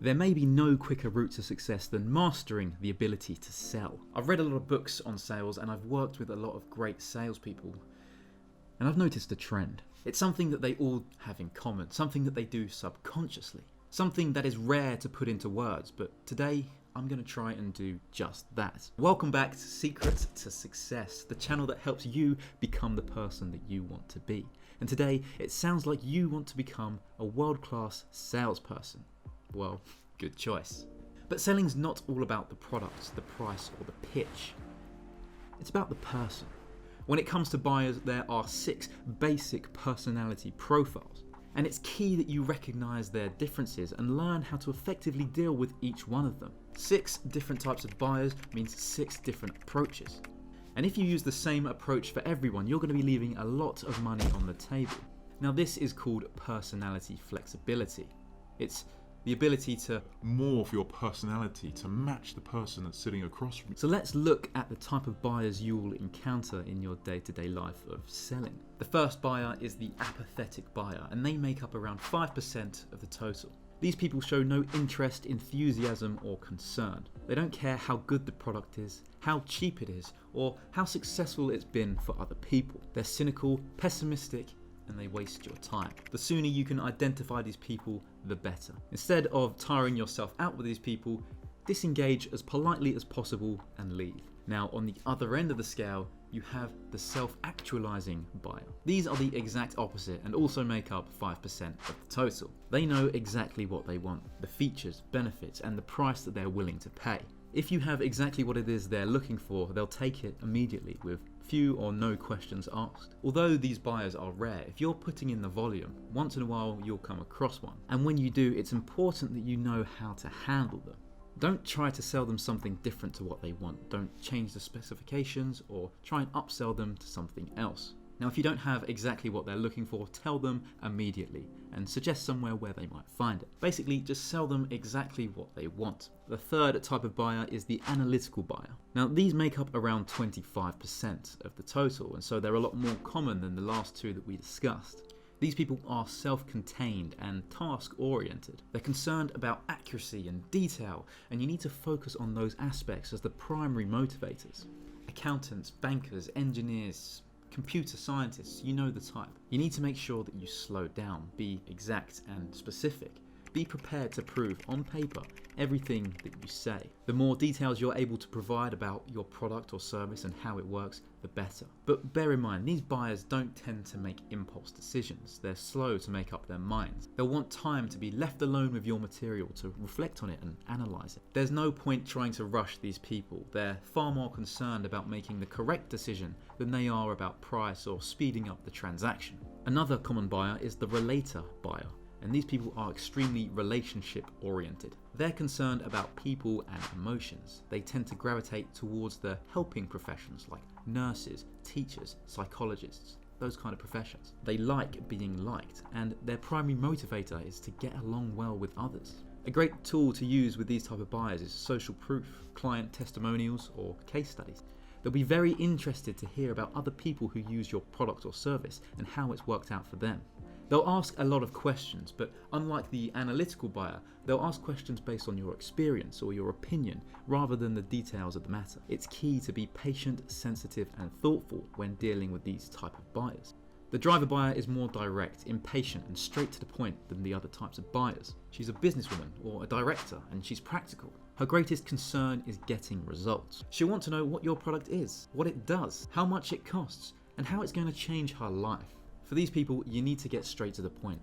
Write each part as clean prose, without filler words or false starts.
There may be no quicker route to success than mastering the ability to sell. I've read a lot of books on sales and I've worked with a lot of great salespeople, and I've noticed a trend. It's something that they all have in common, something that they do subconsciously, something that is rare to put into words, but today I'm going to try and do just that. Welcome back to Secrets to Success, the channel that helps you become the person that you want to be. And today, it sounds like you want to become a world-class salesperson. Well, good choice. But selling's not all about the product, the price, or the pitch. It's about the person. When it comes to buyers, there are 6 basic personality profiles. And it's key that you recognize their differences and learn how to effectively deal with each one of them. 6 different types of buyers means 6 different approaches. And if you use the same approach for everyone, you're going to be leaving a lot of money on the table. Now, this is called personality flexibility. It's the ability to morph your personality to match the person that's sitting across from you. So let's look at the type of buyers you will encounter in your day-to-day life of selling. The first buyer is the apathetic buyer, and they make up around 5% of the total. These people show no interest, enthusiasm, or concern. They don't care how good the product is, how cheap it is, or how successful it's been for other people. They're cynical, pessimistic, and they waste your time. The sooner you can identify these people, the better. Instead of tiring yourself out with these people, disengage as politely as possible and leave. Now, on the other end of the scale, you have the self-actualizing buyer. These are the exact opposite and also make up 5% of the total. They know exactly what they want, the features, benefits, and the price that they're willing to pay. If you have exactly what it is they're looking for, they'll take it immediately with few or no questions asked. Although these buyers are rare, if you're putting in the volume, once in a while you'll come across one. And when you do, it's important that you know how to handle them. Don't try to sell them something different to what they want. Don't change the specifications or try and upsell them to something else. Now, if you don't have exactly what they're looking for, tell them immediately and suggest somewhere where they might find it. Basically, just sell them exactly what they want. The third type of buyer is the analytical buyer. Now, these make up around 25% of the total, and so they're a lot more common than the last 2 that we discussed. These people are self-contained and task-oriented. They're concerned about accuracy and detail, and you need to focus on those aspects as the primary motivators. Accountants, bankers, engineers, computer scientists, you know the type. You need to make sure that you slow down, be exact and specific. Be prepared to prove on paper everything that you say. The more details you're able to provide about your product or service and how it works, the better. But bear in mind, these buyers don't tend to make impulse decisions. They're slow to make up their minds. They'll want time to be left alone with your material to reflect on it and analyze it. There's no point trying to rush these people. They're far more concerned about making the correct decision than they are about price or speeding up the transaction. Another common buyer is the Relator buyer. And these people are extremely relationship oriented. They're concerned about people and emotions. They tend to gravitate towards the helping professions like nurses, teachers, psychologists, those kind of professions. They like being liked, and their primary motivator is to get along well with others. A great tool to use with these type of buyers is social proof, client testimonials, or case studies. They'll be very interested to hear about other people who use your product or service and how it's worked out for them. They'll ask a lot of questions, but unlike the analytical buyer, they'll ask questions based on your experience or your opinion rather than the details of the matter. It's key to be patient, sensitive, and thoughtful when dealing with these type of buyers. The driver buyer is more direct, impatient, and straight to the point than the other types of buyers. She's a businesswoman or a director, and she's practical. Her greatest concern is getting results. She'll want to know what your product is, what it does, how much it costs, and how it's going to change her life. For these people, you need to get straight to the point.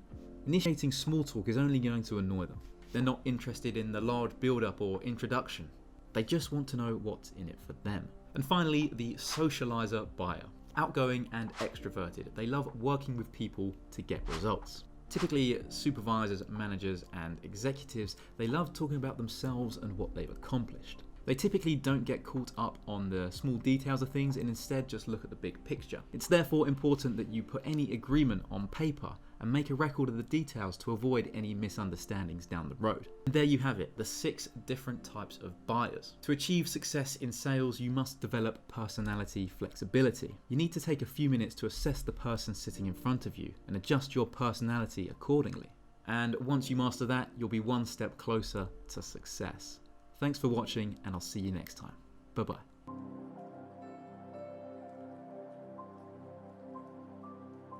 Initiating small talk is only going to annoy them. They're not interested in the large build-up or introduction. They just want to know what's in it for them. And finally, the Socializer buyer. Outgoing and extroverted. They love working with people to get results. Typically, supervisors, managers, and executives, they love talking about themselves and what they've accomplished. They typically don't get caught up on the small details of things and instead just look at the big picture. It's therefore important that you put any agreement on paper and make a record of the details to avoid any misunderstandings down the road. And there you have it, the 6 different types of buyers. To achieve success in sales, you must develop personality flexibility. You need to take a few minutes to assess the person sitting in front of you and adjust your personality accordingly. And once you master that, you'll be one step closer to success. Thanks for watching, and I'll see you next time. Bye-bye.